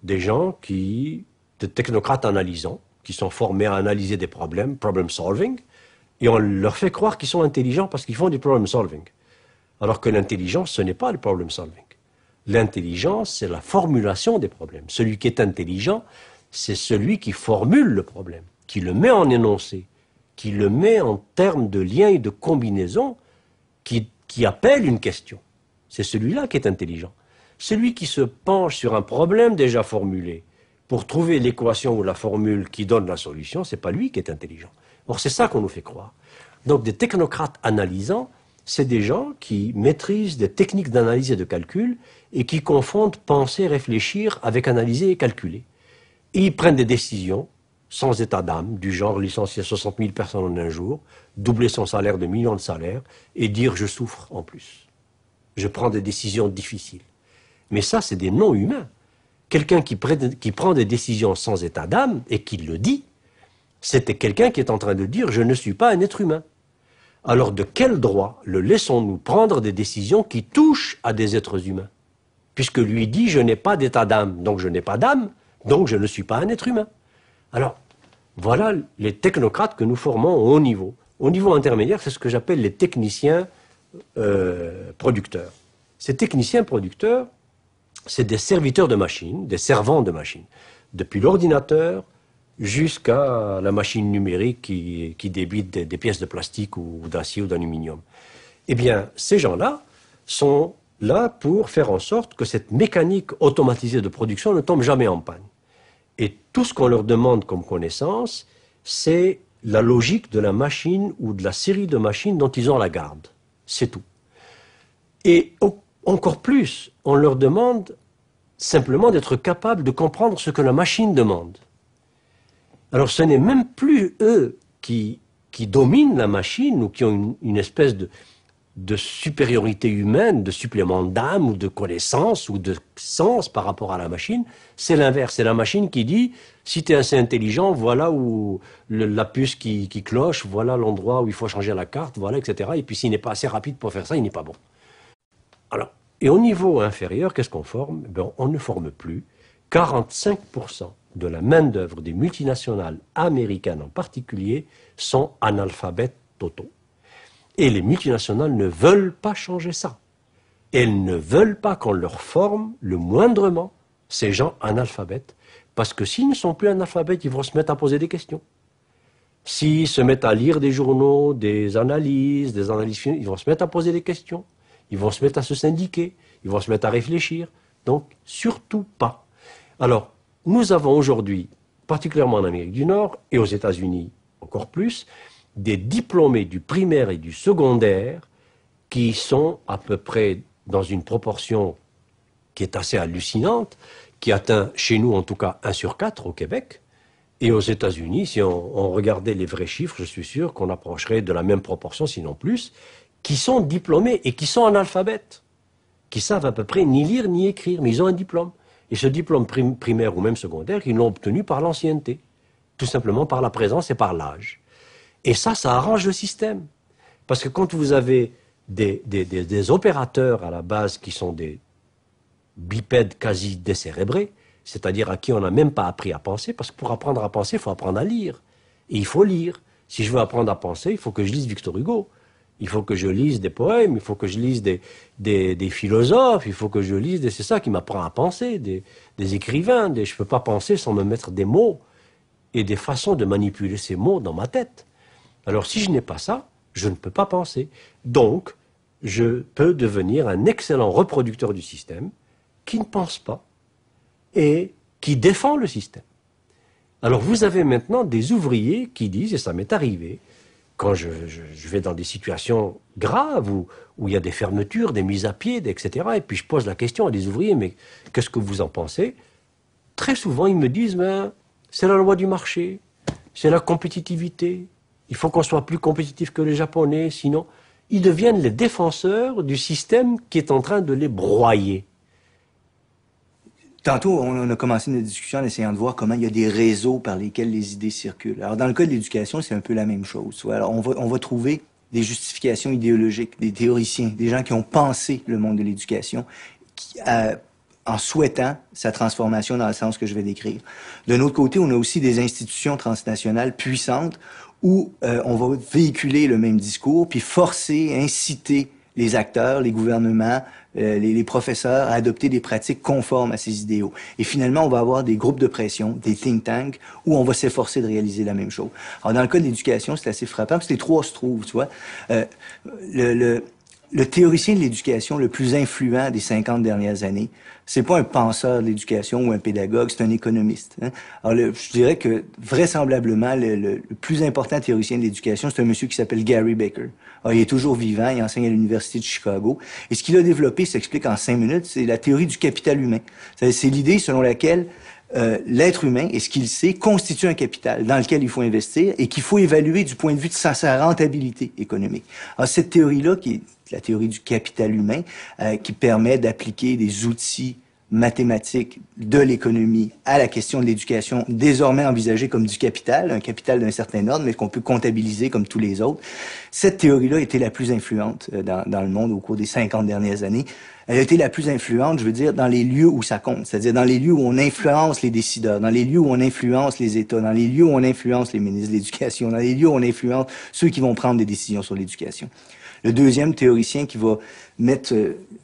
Des gens des technocrates analysants, qui sont formés à analyser des problèmes, problem solving, et on leur fait croire qu'ils sont intelligents parce qu'ils font du problem solving. Alors que l'intelligence, ce n'est pas le problem solving. L'intelligence, c'est la formulation des problèmes. Celui qui est intelligent, c'est celui qui formule le problème, qui le met en énoncé, qui le met en termes de liens et de combinaisons, qui appelle une question. C'est celui-là qui est intelligent. Celui qui se penche sur un problème déjà formulé pour trouver l'équation ou la formule qui donne la solution, c'est pas lui qui est intelligent. Or, c'est ça qu'on nous fait croire. Donc, des technocrates analysants, c'est des gens qui maîtrisent des techniques d'analyse et de calcul et qui confondent penser, réfléchir avec analyser et calculer. Et ils prennent des décisions sans état d'âme, du genre licencier 60 000 personnes en un jour, doubler son salaire de millions de salaires et dire « je souffre en plus ». Je prends des décisions difficiles. Mais ça, c'est des non-humains. Quelqu'un qui prend des décisions sans état d'âme et qui le dit, c'était quelqu'un qui est en train de dire « je ne suis pas un être humain ». Alors de quel droit le laissons-nous prendre des décisions qui touchent à des êtres humains? Puisque lui dit « je n'ai pas d'état d'âme, donc je n'ai pas d'âme, donc je ne suis pas un être humain ». Alors, voilà les technocrates que nous formons au haut niveau. Au niveau intermédiaire, c'est ce que j'appelle les techniciens producteurs. Ces techniciens producteurs, c'est des serviteurs de machines, des servants de machines, depuis l'ordinateur jusqu'à la machine numérique qui débite des pièces de plastique ou d'acier ou d'aluminium. Eh bien, ces gens-là sont là pour faire en sorte que cette mécanique automatisée de production ne tombe jamais en panne. Et tout ce qu'on leur demande comme connaissance, c'est la logique de la machine ou de la série de machines dont ils ont la garde. C'est tout. Et encore plus, on leur demande simplement d'être capable de comprendre ce que la machine demande. Alors ce n'est même plus eux qui dominent la machine ou qui ont une espèce de supériorité humaine, de supplément d'âme ou de connaissance ou de sens par rapport à la machine. C'est l'inverse, c'est la machine qui dit si tu es assez intelligent, voilà où la puce qui cloche, voilà l'endroit où il faut changer la carte, voilà, etc. Et puis s'il n'est pas assez rapide pour faire ça, il n'est pas bon. Alors, et au niveau inférieur, qu'est-ce qu'on forme? Ben, on ne forme plus. 45% de la main-d'œuvre des multinationales américaines en particulier sont analphabètes totaux. Et les multinationales ne veulent pas changer ça. Elles ne veulent pas qu'on leur forme le moindrement ces gens analphabètes, parce que s'ils ne sont plus analphabètes, ils vont se mettre à poser des questions. S'ils se mettent à lire des journaux, des analyses finales, ils vont se mettre à poser des questions. Ils vont se mettre à se syndiquer, ils vont se mettre à réfléchir. Donc, surtout pas. Alors, nous avons aujourd'hui, particulièrement en Amérique du Nord et aux États-Unis encore plus, des diplômés du primaire et du secondaire qui sont à peu près dans une proportion qui est assez hallucinante, qui atteint chez nous en tout cas 1 sur 4 au Québec. Et aux États-Unis, si on regardait les vrais chiffres, je suis sûr qu'on approcherait de la même proportion, sinon plus, qui sont diplômés et qui sont analphabètes, qui savent à peu près ni lire ni écrire, mais ils ont un diplôme. Et ce diplôme primaire ou même secondaire, ils l'ont obtenu par l'ancienneté, tout simplement par la présence et par l'âge. Et ça arrange le système. Parce que quand vous avez des opérateurs à la base qui sont des bipèdes quasi décérébrés, c'est-à-dire à qui on n'a même pas appris à penser, parce que pour apprendre à penser, il faut apprendre à lire. Et il faut lire. Si je veux apprendre à penser, il faut que je lise Victor Hugo. Il faut que je lise des poèmes, il faut que je lise des philosophes, il faut que je lise... C'est ça qui m'apprend à penser, des écrivains. Je ne peux pas penser sans me mettre des mots et des façons de manipuler ces mots dans ma tête. Alors si je n'ai pas ça, je ne peux pas penser. Donc, je peux devenir un excellent reproducteur du système qui ne pense pas et qui défend le système. Alors vous avez maintenant des ouvriers qui disent, et ça m'est arrivé, quand je vais dans des situations graves où il y a des fermetures, des mises à pied, etc., et puis je pose la question à des ouvriers, mais qu'est-ce que vous en pensez? Très souvent, ils me disent, ben, c'est la loi du marché, c'est la compétitivité, il faut qu'on soit plus compétitif que les Japonais, sinon ils deviennent les défenseurs du système qui est en train de les broyer. Tantôt, on a commencé notre discussion en essayant de voir comment il y a des réseaux par lesquels les idées circulent. Alors, dans le cas de l'éducation, c'est un peu la même chose. Alors, on va trouver des justifications idéologiques, des théoriciens, des gens qui ont pensé le monde de l'éducation, en souhaitant sa transformation dans le sens que je vais décrire. D'un autre côté, on a aussi des institutions transnationales puissantes où on va véhiculer le même discours, puis forcer, inciter les acteurs, les gouvernements, les professeurs à adopter des pratiques conformes à ces idéaux. Et finalement, on va avoir des groupes de pression, des think tanks, où on va s'efforcer de réaliser la même chose. Alors, dans le cas de l'éducation, c'est assez frappant, parce que les trois se trouvent, tu vois. Le théoricien de l'éducation le plus influent des 50 dernières années, c'est pas un penseur de l'éducation ou un pédagogue, c'est un économiste. Hein? Alors, je dirais que vraisemblablement, le plus important théoricien de l'éducation, c'est un monsieur qui s'appelle Gary Becker. Alors, il est toujours vivant, il enseigne à l'Université de Chicago. Et ce qu'il a développé, s'explique en 5 minutes, c'est la théorie du capital humain. C'est l'idée selon laquelle l'être humain et ce qu'il sait constitue un capital dans lequel il faut investir et qu'il faut évaluer du point de vue de sa rentabilité économique. Alors, cette théorie-là, qui est la théorie du capital humain, qui permet d'appliquer des outils mathématiques de l'économie à la question de l'éducation, désormais envisagée comme du capital, un capital d'un certain ordre, mais qu'on peut comptabiliser comme tous les autres. Cette théorie-là a été la plus influente dans le monde au cours des 50 dernières années. Elle a été la plus influente, je veux dire, dans les lieux où ça compte, c'est-à-dire dans les lieux où on influence les décideurs, dans les lieux où on influence les États, dans les lieux où on influence les ministres de l'Éducation, dans les lieux où on influence ceux qui vont prendre des décisions sur l'éducation. Le deuxième théoricien qui va mettre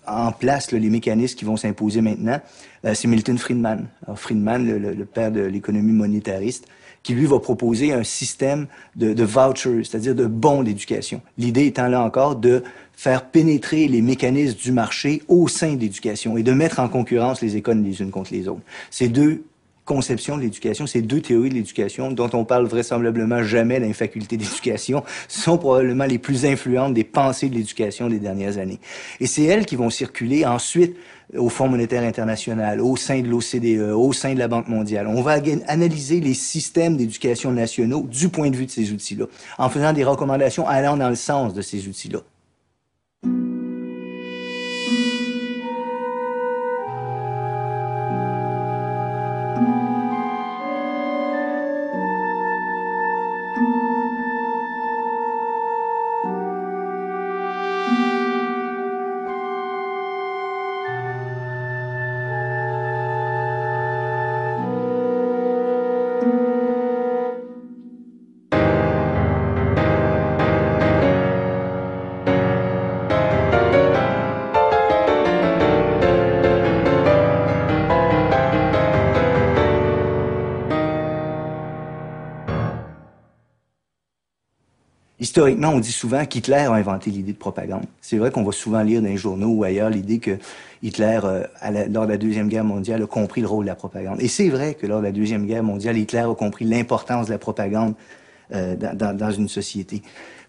en place les mécanismes qui vont s'imposer maintenant, c'est Milton Friedman. Alors Friedman, le père de l'économie monétariste, qui lui va proposer un système de vouchers, c'est-à-dire de bons d'éducation. L'idée étant là encore de faire pénétrer les mécanismes du marché au sein de l'éducation et de mettre en concurrence les écoles les unes contre les autres. Ces deux conceptions de l'éducation, ces deux théories de l'éducation dont on parle vraisemblablement jamais dans les facultés d'éducation, sont probablement les plus influentes des pensées de l'éducation des dernières années. Et c'est elles qui vont circuler ensuite au Fonds monétaire international, au sein de l'OCDE, au sein de la Banque mondiale. On va analyser les systèmes d'éducation nationaux du point de vue de ces outils-là, en faisant des recommandations allant dans le sens de ces outils-là. Historiquement, on dit souvent qu'Hitler a inventé l'idée de propagande. C'est vrai qu'on va souvent lire dans les journaux ou ailleurs l'idée que Hitler, lors de la Deuxième Guerre mondiale, a compris le rôle de la propagande. Et c'est vrai que lors de la Deuxième Guerre mondiale, Hitler a compris l'importance de la propagande dans une société.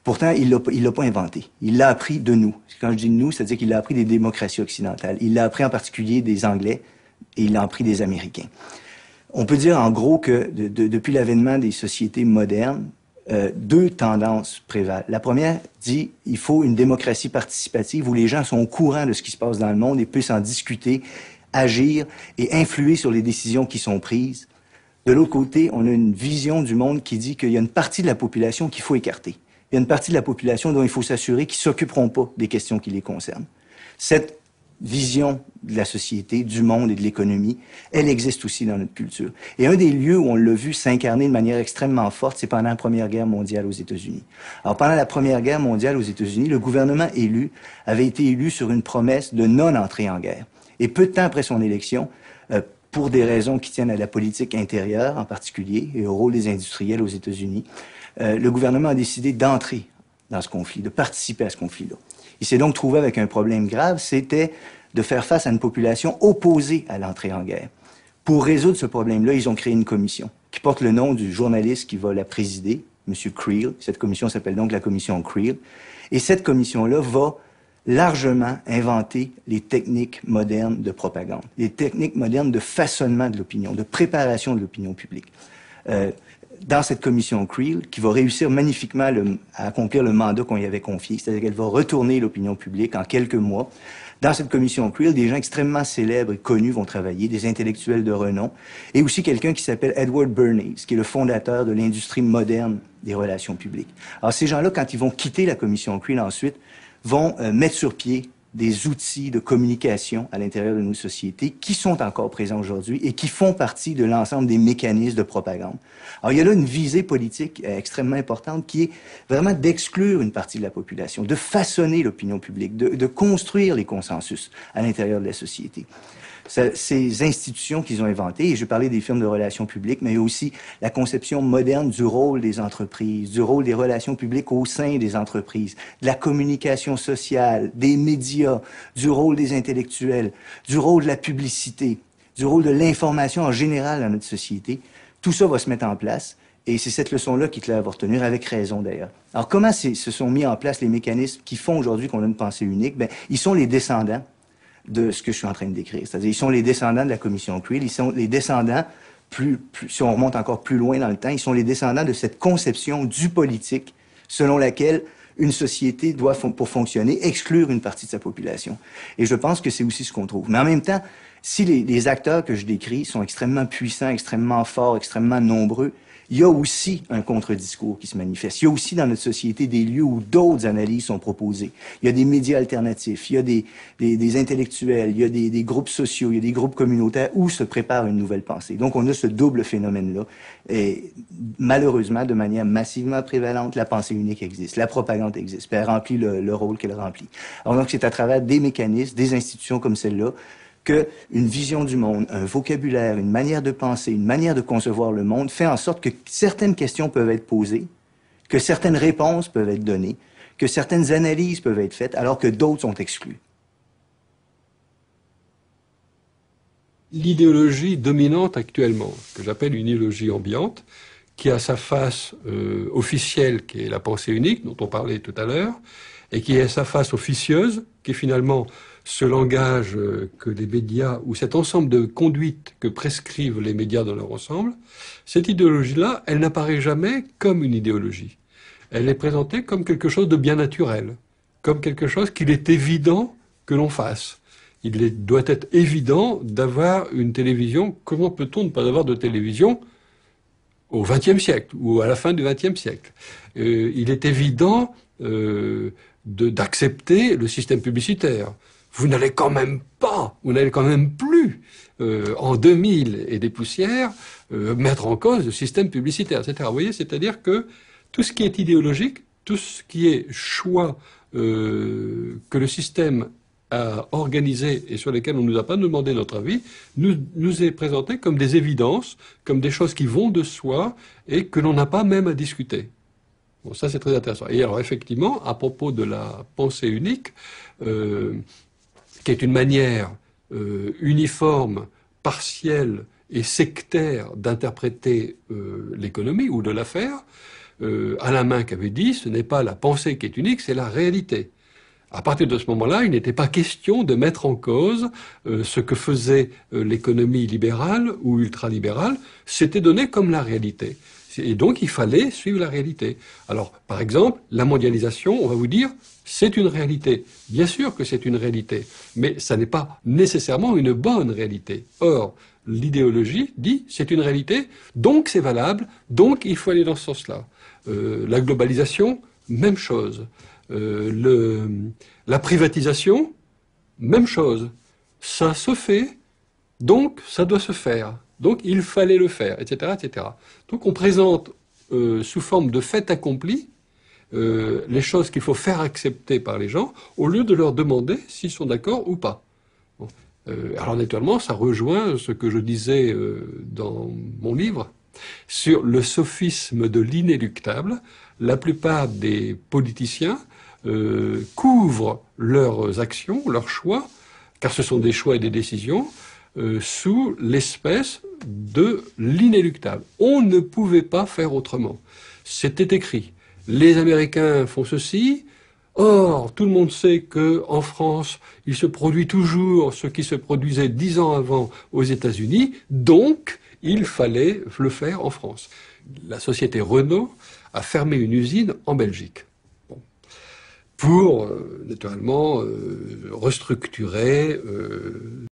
Pourtant, il l'a pas inventé. Il l'a appris de nous. Quand je dis de nous, c'est-à-dire qu'il l'a appris des démocraties occidentales. Il l'a appris en particulier des Anglais et il l'a appris des Américains. On peut dire en gros que depuis l'avènement des sociétés modernes, deux tendances prévalent. La première dit il faut une démocratie participative où les gens sont au courant de ce qui se passe dans le monde et puissent en discuter, agir et influer sur les décisions qui sont prises. De l'autre côté, on a une vision du monde qui dit qu'il y a une partie de la population qu'il faut écarter. Il y a une partie de la population dont il faut s'assurer qu'ils ne s'occuperont pas des questions qui les concernent. Cette vision de la société, du monde et de l'économie, elle existe aussi dans notre culture. Et un des lieux où on l'a vu s'incarner de manière extrêmement forte, c'est pendant la Première Guerre mondiale aux États-Unis. Alors, pendant la Première Guerre mondiale aux États-Unis, le gouvernement élu avait été élu sur une promesse de non-entrée en guerre. Et peu de temps après son élection, pour des raisons qui tiennent à la politique intérieure en particulier et au rôle des industriels aux États-Unis, le gouvernement a décidé d'entrer dans ce conflit, de participer à ce conflit-là. Il s'est donc trouvé avec un problème grave, c'était de faire face à une population opposée à l'entrée en guerre. Pour résoudre ce problème-là, ils ont créé une commission qui porte le nom du journaliste qui va la présider, M. Creel. Cette commission s'appelle donc la commission Creel. Et cette commission-là va largement inventer les techniques modernes de propagande, les techniques modernes de façonnement de l'opinion, de préparation de l'opinion publique. Dans cette commission Creel, qui va réussir magnifiquement à accomplir le mandat qu'on y avait confié, c'est-à-dire qu'elle va retourner l'opinion publique en quelques mois. Dans cette commission Creel, des gens extrêmement célèbres et connus vont travailler, des intellectuels de renom, et aussi quelqu'un qui s'appelle Edward Bernays, qui est le fondateur de l'industrie moderne des relations publiques. Alors ces gens-là, quand ils vont quitter la commission Creel ensuite, vont mettre sur pied des outils de communication à l'intérieur de nos sociétés qui sont encore présents aujourd'hui et qui font partie de l'ensemble des mécanismes de propagande. Alors, il y a là une visée politique extrêmement importante qui est vraiment d'exclure une partie de la population, de façonner l'opinion publique, de construire les consensus à l'intérieur de la société. Ces institutions qu'ils ont inventées, et je parlais des firmes de relations publiques, mais il y a aussi la conception moderne du rôle des entreprises, du rôle des relations publiques au sein des entreprises, de la communication sociale, des médias, du rôle des intellectuels, du rôle de la publicité, du rôle de l'information en général dans notre société. Tout ça va se mettre en place. Et c'est cette leçon-là qu'Hitler va retenir, avec raison d'ailleurs. Alors comment se sont mis en place les mécanismes qui font aujourd'hui qu'on a une pensée unique? Ben, ils sont les descendants de ce que je suis en train de décrire. C'est-à-dire, ils sont les descendants de la commission Creel, ils sont les descendants, si on remonte encore plus loin dans le temps, ils sont les descendants de cette conception du politique selon laquelle une société doit, pour fonctionner, exclure une partie de sa population. Et je pense que c'est aussi ce qu'on trouve. Mais en même temps, si les acteurs que je décris sont extrêmement puissants, extrêmement forts, extrêmement nombreux, il y a aussi un contre-discours qui se manifeste. Il y a aussi dans notre société des lieux où d'autres analyses sont proposées. Il y a des médias alternatifs, il y a des intellectuels, il y a des groupes sociaux, il y a des groupes communautaires où se prépare une nouvelle pensée. Donc on a ce double phénomène-là. Et malheureusement, de manière massivement prévalente, la pensée unique existe, la propagande existe, puis elle remplit le rôle qu'elle remplit. Alors donc c'est à travers des mécanismes, des institutions comme celle-là, qu'une vision du monde, un vocabulaire, une manière de penser, une manière de concevoir le monde fait en sorte que certaines questions peuvent être posées, que certaines réponses peuvent être données, que certaines analyses peuvent être faites, alors que d'autres sont exclues. L'idéologie dominante actuellement, que j'appelle une idéologie ambiante, qui a sa face officielle, qui est la pensée unique, dont on parlait tout à l'heure, et qui a sa face officieuse, qui est finalement ce langage que les médias, ou cet ensemble de conduites que prescrivent les médias dans leur ensemble, cette idéologie-là, elle n'apparaît jamais comme une idéologie. Elle est présentée comme quelque chose de bien naturel, comme quelque chose qu'il est évident que l'on fasse. Doit être évident d'avoir une télévision. Comment peut-on ne pas avoir de télévision au XXe siècle, ou à la fin du XXe siècle? Il est évident d'accepter le système publicitaire. Vous n'allez quand même plus, en 2000 et des poussières, mettre en cause le système publicitaire, etc. Vous voyez, c'est-à-dire que tout ce qui est idéologique, tout ce qui est choix que le système a organisé et sur lesquels on ne nous a pas demandé notre avis, nous est présenté comme des évidences, comme des choses qui vont de soi et que l'on n'a pas même à discuter. Bon, ça c'est très intéressant. Et alors effectivement, à propos de la pensée unique, qui est une manière uniforme, partielle et sectaire d'interpréter l'économie ou de la faire, Alain Minck avait dit, ce n'est pas la pensée qui est unique, c'est la réalité. À partir de ce moment-là, il n'était pas question de mettre en cause ce que faisait l'économie libérale ou ultralibérale, c'était donné comme la réalité. Et donc, il fallait suivre la réalité. Alors, par exemple, la mondialisation, on va vous dire, c'est une réalité. Bien sûr que c'est une réalité, mais ça n'est pas nécessairement une bonne réalité. Or, l'idéologie dit, c'est une réalité, donc c'est valable, donc il faut aller dans ce sens-là. La globalisation, même chose. La privatisation, même chose. Ça se fait, donc ça doit se faire. Donc il fallait le faire, etc., etc. Donc on présente sous forme de fait accompli les choses qu'il faut faire accepter par les gens, au lieu de leur demander s'ils sont d'accord ou pas. Bon. Alors naturellement, ça rejoint ce que je disais dans mon livre sur le sophisme de l'inéluctable. La plupart des politiciens couvrent leurs actions, leurs choix, car ce sont des choix et des décisions, sous l'espèce de l'inéluctable. On ne pouvait pas faire autrement. C'était écrit. Les Américains font ceci. Or, tout le monde sait qu'en France, il se produit toujours ce qui se produisait 10 ans avant aux États-Unis. Donc, il fallait le faire en France. La société Renault a fermé une usine en Belgique. Pour, naturellement, restructurer